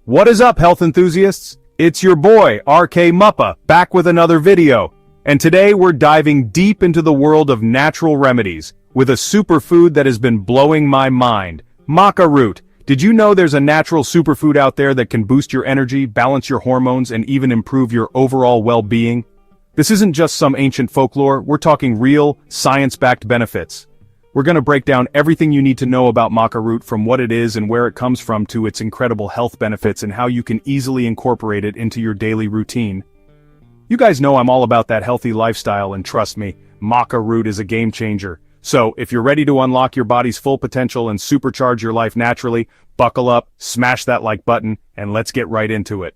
What is up, health enthusiasts? It's your boy, RK Muppa, back with another video. And today we're diving deep into the world of natural remedies, with a superfood that has been blowing my mind, maca root. Did you know there's a natural superfood out there that can boost your energy, balance your hormones, and even improve your overall well-being? This isn't just some ancient folklore, we're talking real, science-backed benefits. We're gonna break down everything you need to know about maca root, from what it is and where it comes from to its incredible health benefits and how you can easily incorporate it into your daily routine. You guys know I'm all about that healthy lifestyle, and trust me, maca root is a game changer. So, if you're ready to unlock your body's full potential and supercharge your life naturally, buckle up, smash that like button, and let's get right into it.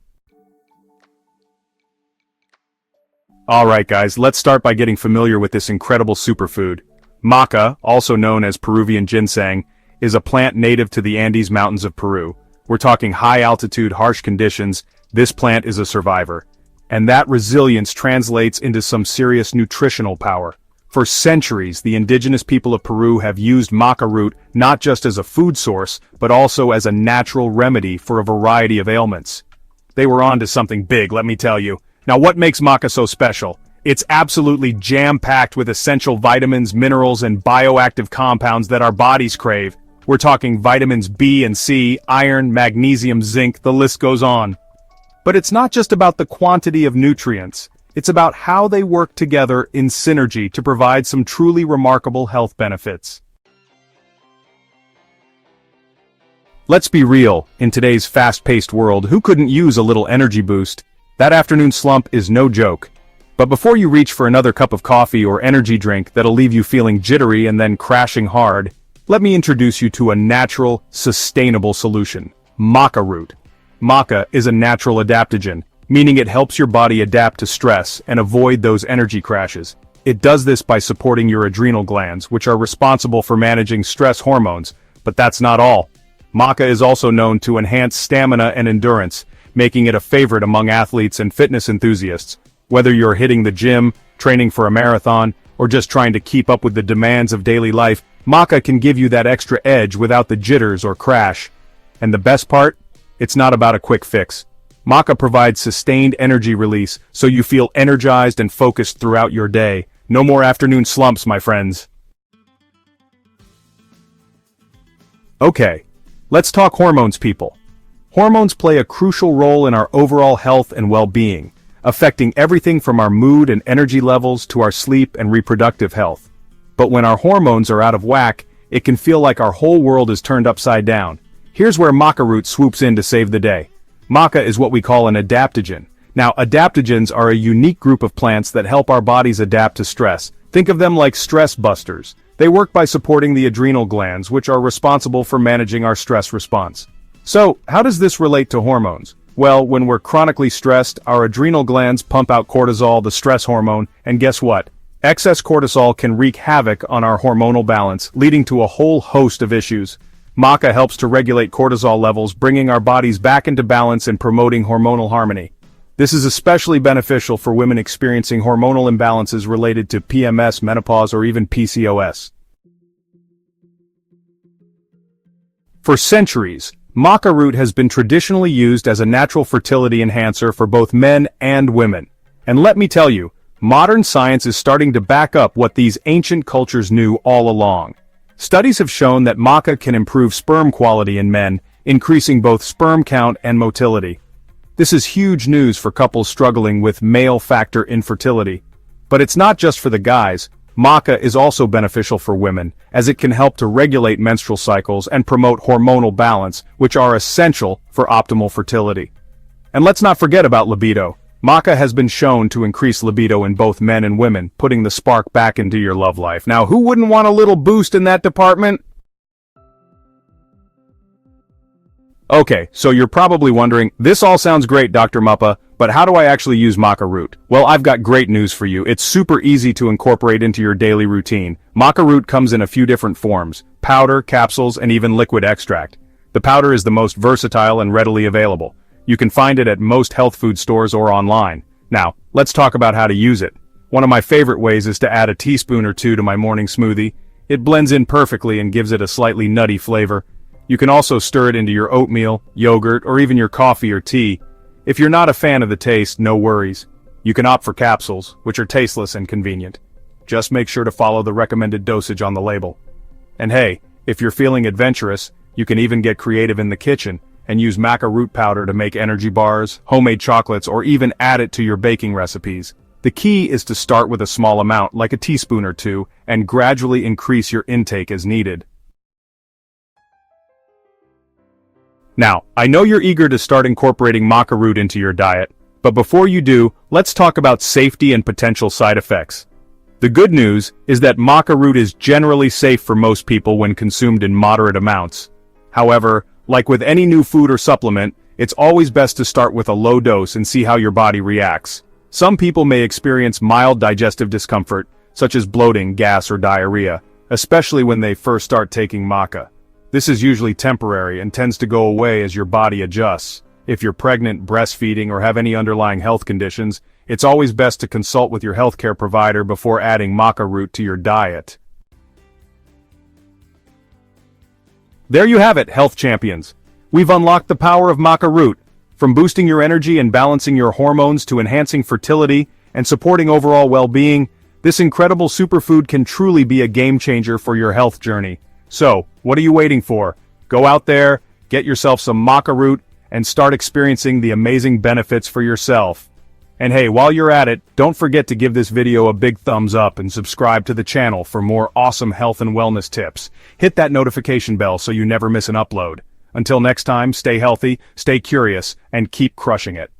Alright guys, let's start by getting familiar with this incredible superfood. Maca, also known as Peruvian ginseng, is a plant native to the Andes Mountains of Peru. We're talking high-altitude, harsh conditions. This plant is a survivor. And that resilience translates into some serious nutritional power. For centuries, the indigenous people of Peru have used maca root not just as a food source, but also as a natural remedy for a variety of ailments. They were onto something big, let me tell you. Now, what makes maca so special? It's absolutely jam-packed with essential vitamins, minerals, and bioactive compounds that our bodies crave. We're talking vitamins B and C, iron, magnesium, zinc, the list goes on. But it's not just about the quantity of nutrients. It's about how they work together in synergy to provide some truly remarkable health benefits. Let's be real, in today's fast-paced world, who couldn't use a little energy boost? That afternoon slump is no joke. But before you reach for another cup of coffee or energy drink that'll leave you feeling jittery and then crashing hard, let me introduce you to a natural, sustainable solution: maca root. Maca is a natural adaptogen, meaning it helps your body adapt to stress and avoid those energy crashes. It does this by supporting your adrenal glands, which are responsible for managing stress hormones. But that's not all. Maca is also known to enhance stamina and endurance, making it a favorite among athletes and fitness enthusiasts. Whether you're hitting the gym, training for a marathon, or just trying to keep up with the demands of daily life, maca can give you that extra edge without the jitters or crash. And the best part? It's not about a quick fix. Maca provides sustained energy release, so you feel energized and focused throughout your day. No more afternoon slumps, my friends. Okay, let's talk hormones, people. Hormones play a crucial role in our overall health and well-being, affecting everything from our mood and energy levels to our sleep and reproductive health. But when our hormones are out of whack, it can feel like our whole world is turned upside down. Here's where maca root swoops in to save the day. Maca is what we call an adaptogen. Now, adaptogens are a unique group of plants that help our bodies adapt to stress. Think of them like stress busters. They work by supporting the adrenal glands, which are responsible for managing our stress response. So, how does this relate to hormones? Well, when we're chronically stressed, our adrenal glands pump out cortisol, the stress hormone, and guess what? Excess cortisol can wreak havoc on our hormonal balance, leading to a whole host of issues. Maca helps to regulate cortisol levels, bringing our bodies back into balance and promoting hormonal harmony. This is especially beneficial for women experiencing hormonal imbalances related to PMS, menopause, or even PCOS. For centuries, maca root has been traditionally used as a natural fertility enhancer for both men and women. And let me tell you, modern science is starting to back up what these ancient cultures knew all along. Studies have shown that maca can improve sperm quality in men, increasing both sperm count and motility. This is huge news for couples struggling with male factor infertility. But it's not just for the guys. Maca is also beneficial for women, as it can help to regulate menstrual cycles and promote hormonal balance, which are essential for optimal fertility. And let's not forget about libido. Maca has been shown to increase libido in both men and women, putting the spark back into your love life. Now, who wouldn't want a little boost in that department? Okay, so you're probably wondering, this all sounds great, Dr. Muppa, but how do I actually use maca root? Well, I've got great news for you. It's super easy to incorporate into your daily routine. Maca root comes in a few different forms: powder, capsules, and even liquid extract. The powder is the most versatile and readily available. You can find it at most health food stores or online. Now, let's talk about how to use it. One of my favorite ways is to add a teaspoon or two to my morning smoothie. It blends in perfectly and gives it a slightly nutty flavor. You can also stir it into your oatmeal, yogurt, or even your coffee or tea. If you're not a fan of the taste, no worries. You can opt for capsules, which are tasteless and convenient. Just make sure to follow the recommended dosage on the label. And hey, if you're feeling adventurous, you can even get creative in the kitchen and use Maca root powder to make energy bars, homemade chocolates, or even add it to your baking recipes. The key is to start with a small amount, like a teaspoon or two, and gradually increase your intake as needed. Now, I know you're eager to start incorporating maca root into your diet, but before you do, let's talk about safety and potential side effects. The good news is that maca root is generally safe for most people when consumed in moderate amounts. However, like with any new food or supplement, it's always best to start with a low dose and see how your body reacts. Some people may experience mild digestive discomfort, such as bloating, gas, or diarrhea, especially when they first start taking maca. This is usually temporary and tends to go away as your body adjusts. If you're pregnant, breastfeeding, or have any underlying health conditions, it's always best to consult with your healthcare provider before adding maca root to your diet. There you have it, health champions. We've unlocked the power of maca root, from boosting your energy and balancing your hormones to enhancing fertility and supporting overall well-being. This incredible superfood can truly be a game changer for your health journey. So, what are you waiting for? Go out there, get yourself some maca root, and start experiencing the amazing benefits for yourself. And hey, while you're at it, don't forget to give this video a big thumbs up and subscribe to the channel for more awesome health and wellness tips. Hit that notification bell so you never miss an upload. Until next time, stay healthy, stay curious, and keep crushing it.